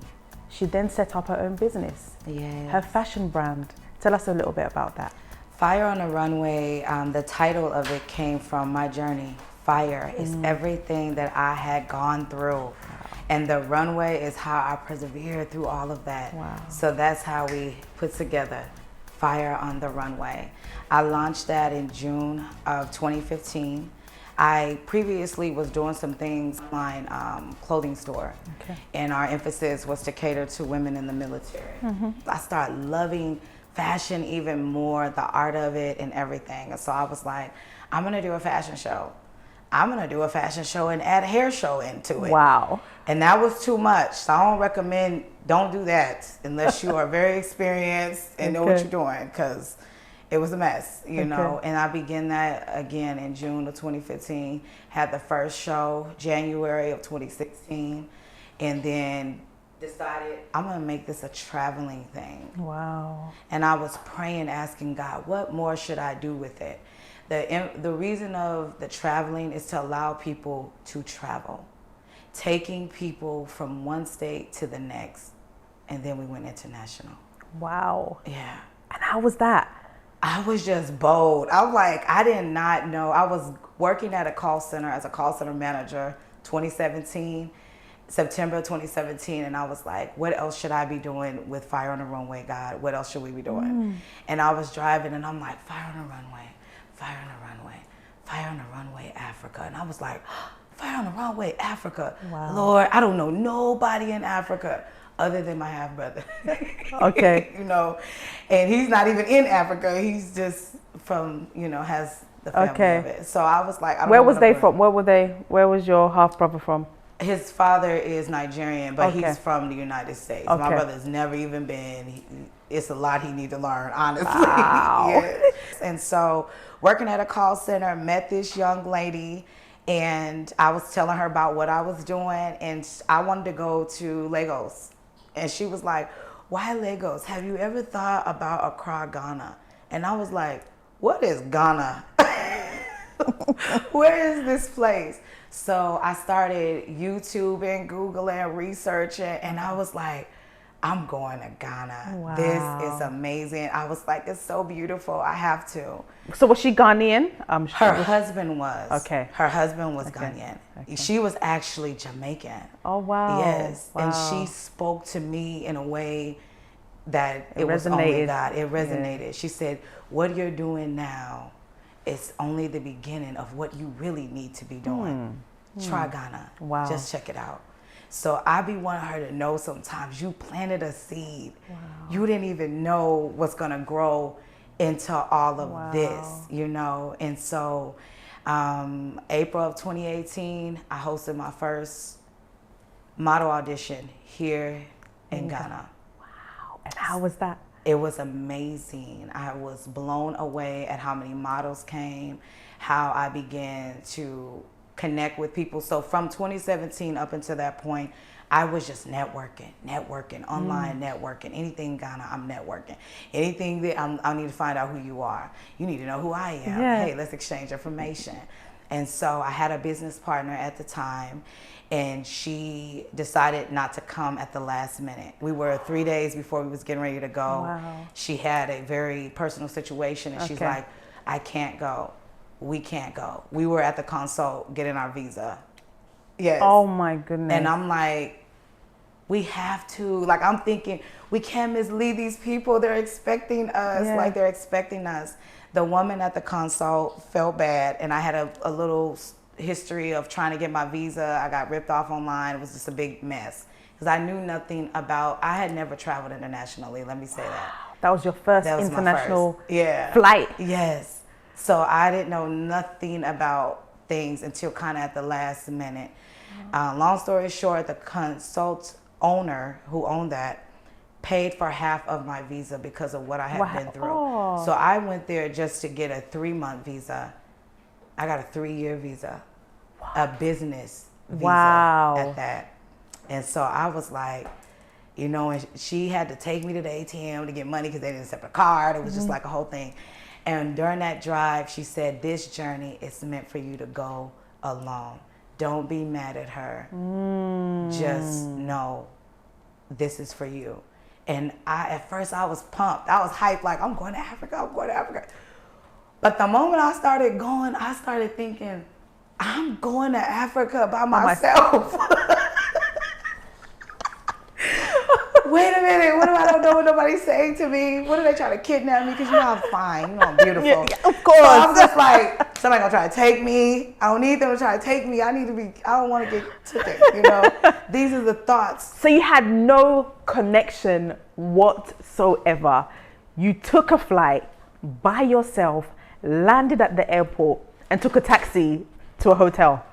she then set up her own business, her fashion brand. Tell us a little bit about that. Fire on the Runway, the title of it came from my journey. Fire is everything that I had gone through. And the runway is how I persevered through all of that. Wow. So that's how we put together Fire on the Runway. I launched that in June of 2015. I previously was doing some things online, clothing store. And our emphasis was to cater to women in the military. I started loving fashion even more, the art of it and everything. And so I was like, I'm gonna do a fashion show. I'm gonna do a fashion show and add a hair show into it. Wow. And that was too much. So I don't recommend, don't do that unless you are very experienced and know what you're doing, because it was a mess, you know. And I began that again in June of 2015, had the first show January of 2016, and then decided I'm gonna make this a traveling thing. Wow. And I was praying, asking God, what more should I do with it? The reason of the traveling is to allow people to travel, taking people from one state to the next, and then we went international. Wow. Yeah. And how was that? I was just bold. I was like, I did not know. I was working at a call center as a call center manager, September 2017, and I was like, what else should I be doing with Fire on the Runway, God? What else should we be doing? And I was driving, and I'm like, Fire on the Runway, Fire on the Runway, Fire on the Runway, Africa. And I was like, Fire on the Runway, Africa. Wow. Lord, I don't know nobody in Africa other than my half brother. Okay. You know, and he's not even in Africa. He's just from, you know, has the family of it. So I was like, I don't know. Where was they from? Where was your half brother from? His father is Nigerian, but he's from the United States. My brother's never even been. It's a lot he need to learn, honestly. Wow. And so working at a call center, met this young lady, and I was telling her about what I was doing, and I wanted to go to Lagos. And she was like, why Lagos? Have you ever thought about Accra, Ghana? And I was like, what is Ghana? Where is this place? So I started YouTubing, Googling, researching, and I was like, I'm going to Ghana. Wow. This is amazing. I was like, it's so beautiful. I have to. So was she Ghanaian? Her husband was. Okay. Her husband was Ghanaian. Okay. She was actually Jamaican. Oh, wow. Yes. Wow. And she spoke to me in a way that it was only God. It resonated. Yeah. She said, what you're doing now is only the beginning of what you really need to be doing. Try Ghana. Wow. Just check it out. So I be wanting her to know sometimes you planted a seed. Wow. You didn't even know what's gonna grow into all of this, you know? And so April of 2018, I hosted my first model audition here in Ghana. Wow. And how was that? It was amazing. I was blown away at how many models came, how I began to connect with people. So from 2017 up until that point, I was just networking, online networking. Anything in Ghana, I'm networking. Anything that I need to find out who you are. You need to know who I am. Yeah. Hey, let's exchange information. And so I had a business partner at the time, and she decided not to come at the last minute. We were 3 days before we was getting ready to go. Wow. She had a very personal situation, and she's Okay. like, I can't go. We can't go. We were at the consul getting our visa. Yes. Oh my goodness. And I'm like, we have to, like, I'm thinking, we can't mislead these people. They're expecting us, Yeah. like they're expecting us. The woman at the consul felt bad, and I had a little history of trying to get my visa. I got ripped off online. It was just a big mess because I knew nothing about, I had never traveled internationally, let me say that. That was your first That was my international first. Yeah. flight. Yes. So I didn't know nothing about things until kind of at the last minute. Long story short, the consult owner who owned that paid for half of my visa because of what I had Wow. been through. Oh. So I went there just to get a 3-month visa. I got a 3-year visa, a business visa Wow. at that. And so I was like, you know, and she had to take me to the ATM to get money because they didn't accept a card. It was just like a whole thing. And during that drive, she said, this journey is meant for you to go alone. Don't be mad at her. Just know this is for you. And at first I was pumped. I was hyped, like, I'm going to Africa, I'm going to Africa. But the moment I started going, I started thinking, I'm going to Africa by myself. Wait a minute, what if I don't know what nobody's saying to me? What are they trying to kidnap me? Because you know I'm fine, you know I'm beautiful. Yeah, of course. So I'm just like, somebody gonna try to take me. I don't need them to try to take me. I don't want to get taken, you know? These are the thoughts. So you had no connection whatsoever. You took a flight by yourself, landed at the airport, and took a taxi to a hotel.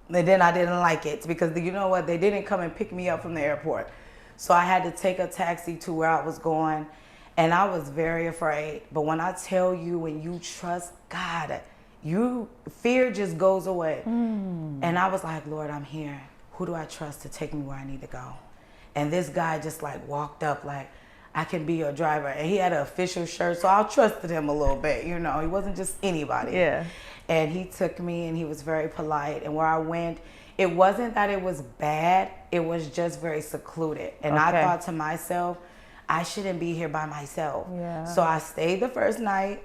And then I didn't like it because you know what? They didn't come and pick me up from the airport. So I had to take a taxi to where I was going, and I was very afraid. But when I tell you, when you trust God, fear just goes away. And I was like, Lord, I'm here. Who do I trust to take me where I need to go? And this guy just like walked up like, I can be your driver. And he had an official shirt, so I trusted him a little bit, you know. He wasn't just anybody. Yeah. And he took me, and he was very polite. And where I went, it wasn't that it was bad, it was just very secluded. And I Okay. thought to myself, I shouldn't be here by myself. Yeah. So I stayed the first night,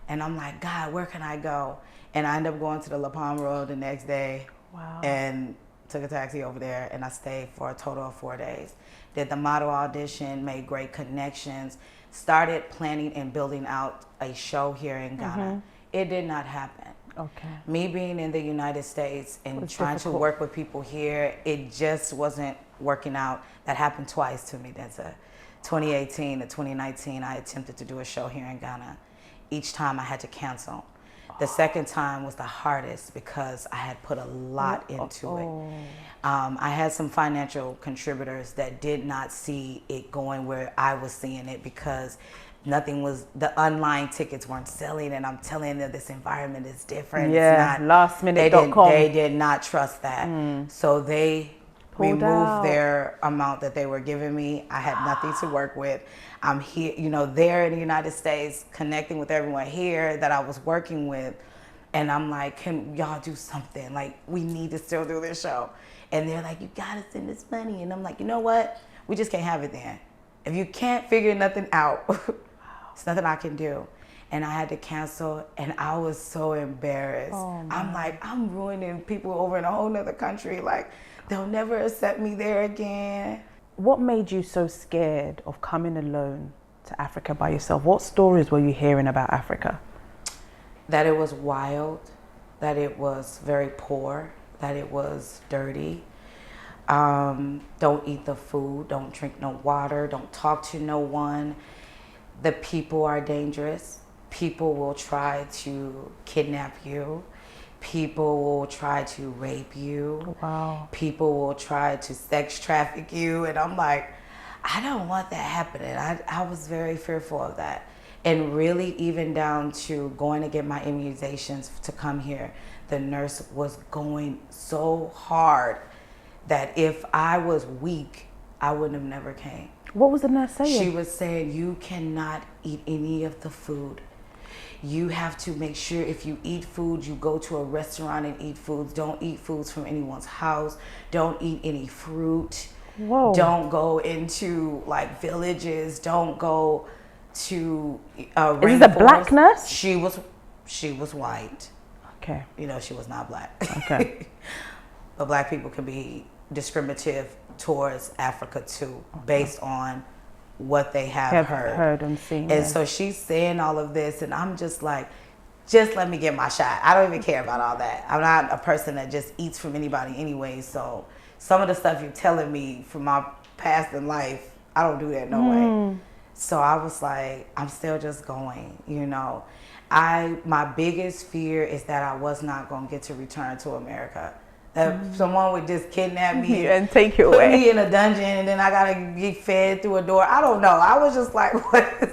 and I'm like, God, where can I go? And I ended up going to the La Palma Road the next day. Wow. And took a taxi over there, and I stayed for a total of 4 days. Did the model audition, made great connections, started planning and building out a show here in Ghana. It did not happen. Okay. Me being in the United States and was trying difficult. to work with people here, it just wasn't working out. That happened twice to me. That's 2018 to 2019, I attempted to do a show here in Ghana. Each time I had to cancel. The second time was the hardest because I had put a lot into it. I had some financial contributors that did not see it going where I was seeing it because the online tickets weren't selling, and I'm telling them this environment is different. Yeah, it's not, lastminute.com. They did not trust that. So they Pulled removed out. their amount that they were giving me. I had nothing to work with. I'm here, you know, there in the United States, connecting with everyone here that I was working with. And I'm like, can y'all do something? Like, we need to still do this show. And they're like, you gotta send this money. And I'm like, you know what? We just can't have it then. If you can't figure nothing out, it's nothing I can do. And I had to cancel, and I was so embarrassed. I'm like, I'm ruining people over in a whole nother country. Like, they'll never accept me there again. What made you so scared of coming alone to Africa by yourself? What stories were you hearing about Africa? That it was wild, that it was very poor, that it was dirty. Don't eat the food, don't drink no water, don't talk to no one. The people are dangerous. People will try to kidnap you. People will try to rape you. Wow. People will try to sex traffic you. And I'm like, I don't want that happening. I was very fearful of that. And really, even down to going to get my immunizations to come here, the nurse was going so hard that if I was weak, I wouldn't have never came. What was the nurse saying? She was saying, you cannot eat any of the food. You have to make sure if you eat food, you go to a restaurant and eat foods. Don't eat foods from anyone's house. Don't eat any fruit. Whoa. Don't go into like villages. Don't go to Is this a black nurse? She was white. Okay. You know, she was not black. Okay. But black people can be discriminative towards Africa too, based on what they have heard and seen. And so she's saying all of this, and I'm just like, just let me get my shot. I don't even care about all that. I'm not a person that just eats from anybody anyway. So some of the stuff you're telling me from my past in life, I don't do that no way. So I was like, I'm still just going, you know. My biggest fear is that I was not going to get to return to America. That someone would just kidnap me and take you put away. me in a dungeon, and then I gotta get fed through a door. I don't know. I was just like, I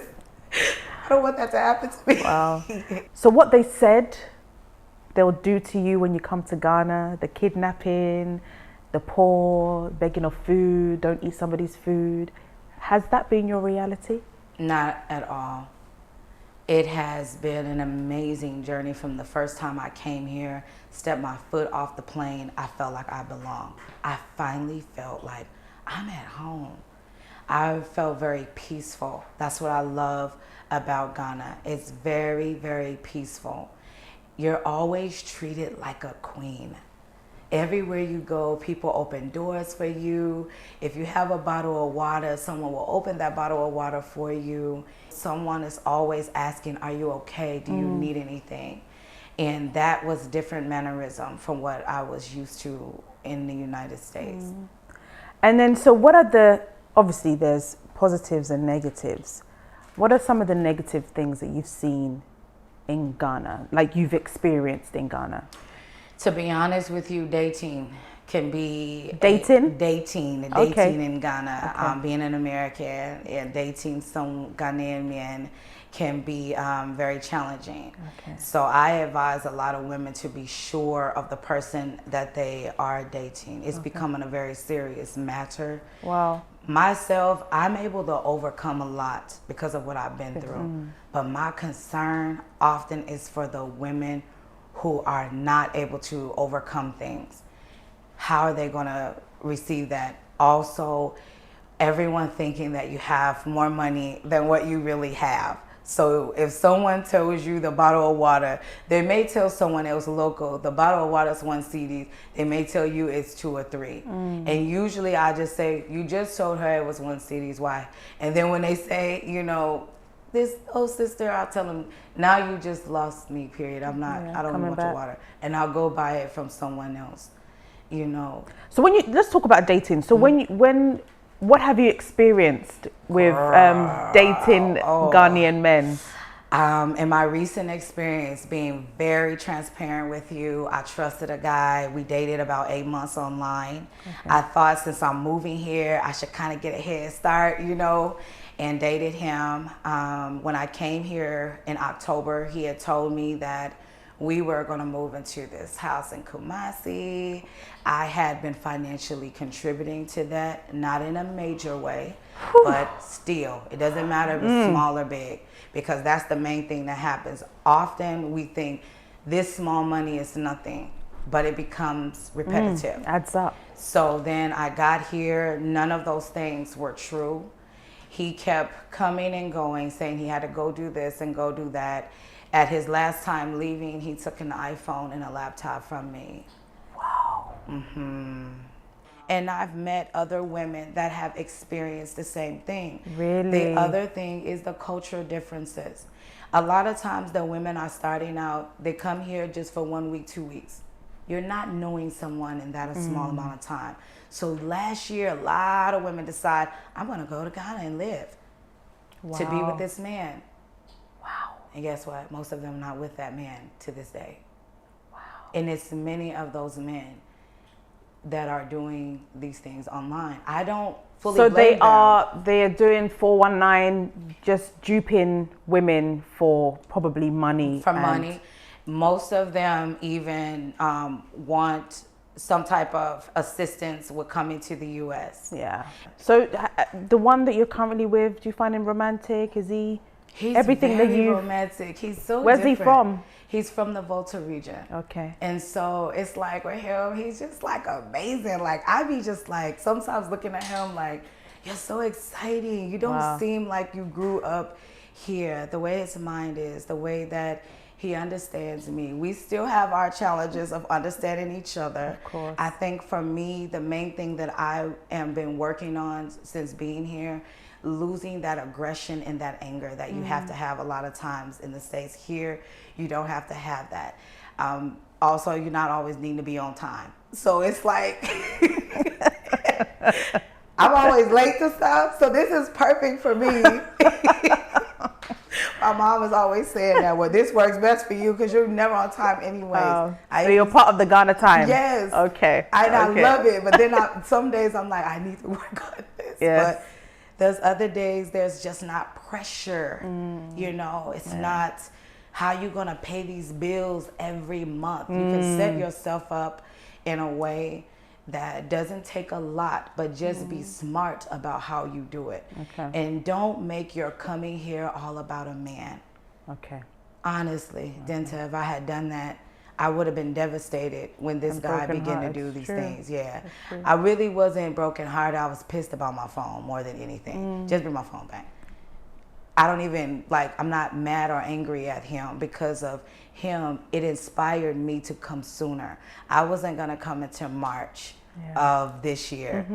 don't want that to happen to me. Wow. So what they said they'll do to you when you come to Ghana, the kidnapping, the poor, begging of food, don't eat somebody's food, has that been your reality? Not at all. It has been an amazing journey from the first time I came here, stepped my foot off the plane, I felt like I belonged. I finally felt like I'm at home. I felt very peaceful. That's what I love about Ghana. It's very, very peaceful. You're always treated like a queen. Everywhere you go, people open doors for you. If you have a bottle of water, someone will open that bottle of water for you. Someone is always asking, are you okay? Do you need anything? And that was different mannerism from what I was used to in the United States. And then, so what are obviously there's positives and negatives. What are some of the negative things that you've seen in Ghana, like you've experienced in Ghana? To be honest with you, dating can be dating in Ghana. Being an American and dating some Ghanaian men can be very challenging. So I advise a lot of women to be sure of the person that they are dating. It's becoming a very serious matter. Wow. Myself, I'm able to overcome a lot because of what I've been through. But my concern often is for the women who are not able to overcome things. How are they going to receive that? Also, everyone thinking that you have more money than what you really have. So if someone tells you the bottle of water, they may tell someone else local, the bottle of water is 1 cedi. They may tell you it's 2 or 3. And usually I just say, you just told her it was 1 cedi, why? And then when they say, you know, sister, I'll tell them, now you just lost me, period. I don't want your water. And I'll go buy it from someone else, you know. So let's talk about dating. So what have you experienced with dating Ghanaian men? In my recent experience, being very transparent with you, I trusted a guy. We dated about 8 months online. I thought since I'm moving here, I should kind of get a head start, you know, and dated him. When I came here in October, he had told me that we were going to move into this house in Kumasi. I had been financially contributing to that, not in a major way, but still, it doesn't matter if it's small or big, because that's the main thing that happens. Often we think this small money is nothing, but it becomes repetitive. Adds up. So then I got here, none of those things were true. He kept coming and going, saying he had to go do this and go do that. At his last time leaving, he took an iPhone and a laptop from me. Wow. And I've met other women that have experienced the same thing. Really? The other thing is the cultural differences. A lot of times the women are starting out, they come here just for 1 week, 2 weeks. You're not knowing someone in that a small amount of time. So last year, a lot of women decide, I'm going to go to Ghana and live to be with this man. Wow. And guess what? Most of them are not with that man to this day. Wow. And it's many of those men that are doing these things online. I don't fully So blame them. they are doing 419, just duping women for probably money. For money. Most of them even want some type of assistance with coming to the U.S. Yeah. So the one that you're currently with, do you find him romantic? Is he He's everything very that you? romantic. He's so Where's different. he from? He's from the Volta region. Okay. And so it's like with him, he's just like amazing. Like I be just like sometimes looking at him like, you're so exciting. You don't seem like you grew up here. The way his mind is, the way that he understands me. We still have our challenges of understanding each other. Of course. I think for me, the main thing that I am been working on since being here, losing that aggression and that anger that you have to have a lot of times in the States. Here, you don't have to have that. Also, you're not always need to be on time. So it's like, I'm always late to stuff. So this is perfect for me. My mom is always saying that, well, this works best for you because you're never on time anyways. So you're part of the Ghana time? Yes. Okay. I love it. But then some days I'm like, I need to work on this. Yes. But there's other days there's just not pressure. You know, it's not how you going to pay these bills every month. You can set yourself up in a way that doesn't take a lot, but just be smart about how you do it. Okay. And don't make your coming here all about a man. Okay. Honestly, Dentaa, if I had done that, I would have been devastated when this guy began to do these things. Yeah. I really wasn't broken hearted. I was pissed about my phone more than anything. Just bring my phone back. I don't even, I'm not mad or angry at him because of him. It inspired me to come sooner. I wasn't going to come until March of this year.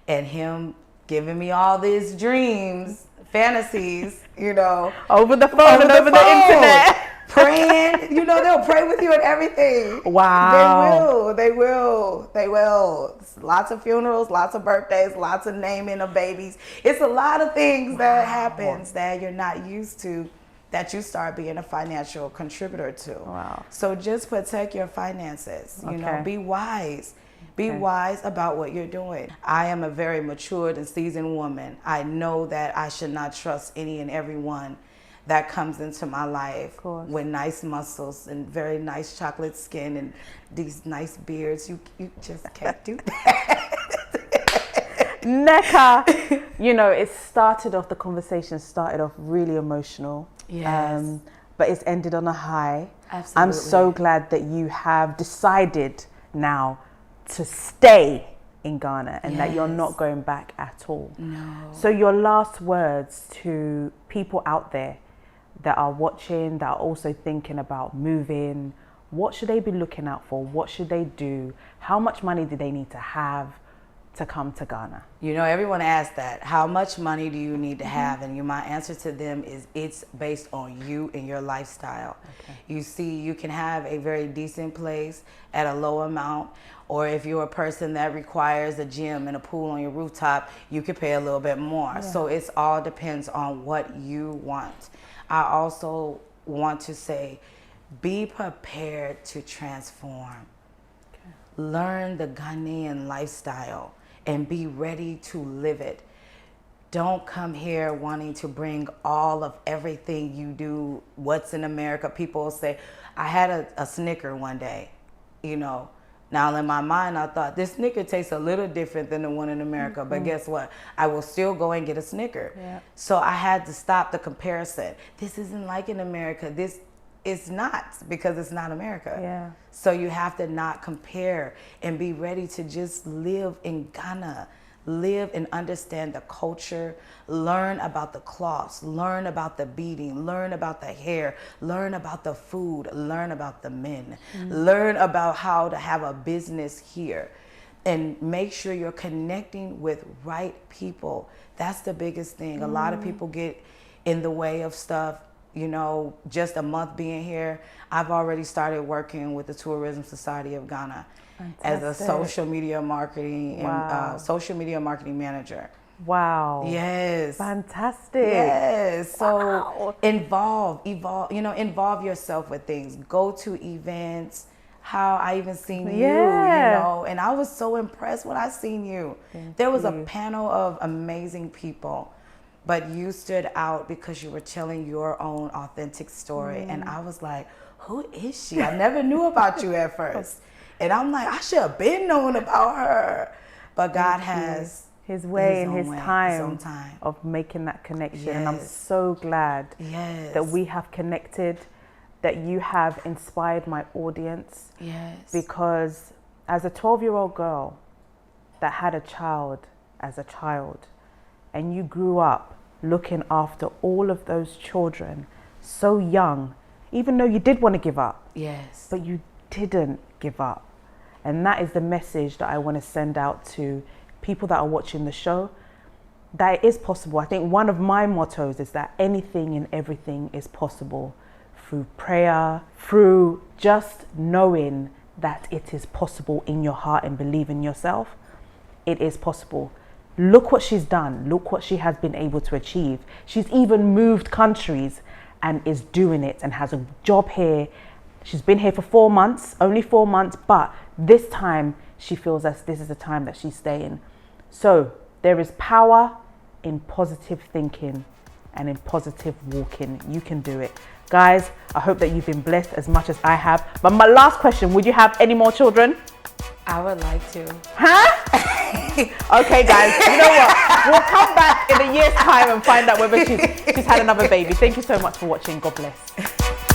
And him giving me all these dreams, fantasies, you know. Over the phone and over the internet. Praying, you know, they'll pray with you and everything. Wow. They will. Lots of funerals, lots of birthdays, lots of naming of babies. It's a lot of things that happens that you're not used to, that you start being a financial contributor to. Wow. So just protect your finances. You know, be wise. Be wise about what you're doing. I am a very matured and seasoned woman. I know that I should not trust any and everyone that comes into my life with nice muscles and very nice chocolate skin and these nice beards. You just can't do that. Neka, you know, the conversation started off really emotional. Yes. But it's ended on a high. Absolutely. I'm so glad that you have decided now to stay in Ghana and that you're not going back at all. No. So your last words to people out there that are watching, that are also thinking about moving, what should they be looking out for? What should they do? How much money do they need to have to come to Ghana? You know, everyone asks that. How much money do you need to have? And my answer to them is it's based on you and your lifestyle. You see, you can have a very decent place at a low amount, or if you're a person that requires a gym and a pool on your rooftop, you could pay a little bit more. So it's all depends on what you want. I also want to say, be prepared to transform. Learn the Ghanaian lifestyle and be ready to live it. Don't come here wanting to bring all of everything you do, what's in America. People will say, I had a Snicker one day, you know. Now in my mind, I thought this Snicker tastes a little different than the one in America, but guess what? I will still go and get a Snicker. So I had to stop the comparison. This isn't like in America. This is not, because it's not America. So you have to not compare and be ready to just live in Ghana. Live and understand the culture, learn about the cloths, learn about the beading, learn about the hair, learn about the food, learn about the men, learn about how to have a business here, and make sure you're connecting with right people. That's the biggest thing. A lot of people get in the way of stuff. You know, just a month being here, I've already started working with the Tourism Society of Ghana. As a social media marketing and social media marketing manager. Wow. Yes. Fantastic. Yes. So involve yourself with things. Go to events, how I even seen you, Yeah. you know, and I was so impressed when I seen you. There was a panel of amazing people, but you stood out because you were telling your own authentic story. And I was like, who is she? I never knew about you at first. And I'm like, I should have been known about her. But God has His way and own his way, time, his own time of making that connection. And I'm Yes. so glad Yes. that we have connected, that you have inspired my audience. Yes. Because as a 12-year-old girl that had a child as a child, and you grew up looking after all of those children so young, even though you did want to give up, Yes. but you didn't give up. And that is the message that I want to send out to people that are watching the show, that it is possible. I think one of my mottos is that anything and everything is possible through prayer, through just knowing that it is possible in your heart and believe in yourself. It is possible. Look what she's done. Look what she has been able to achieve. She's even moved countries and is doing it and has a job here. She's been here for 4 months, only 4 months, but this time she feels as this is the time that she's staying. So there is power in positive thinking and in positive walking. You can do it. Guys, I hope that you've been blessed as much as I have. But my last question, would you have any more children? I would like to. Huh? Okay, guys, you know what? We'll come back in a year's time and find out whether she's had another baby. Thank you so much for watching. God bless.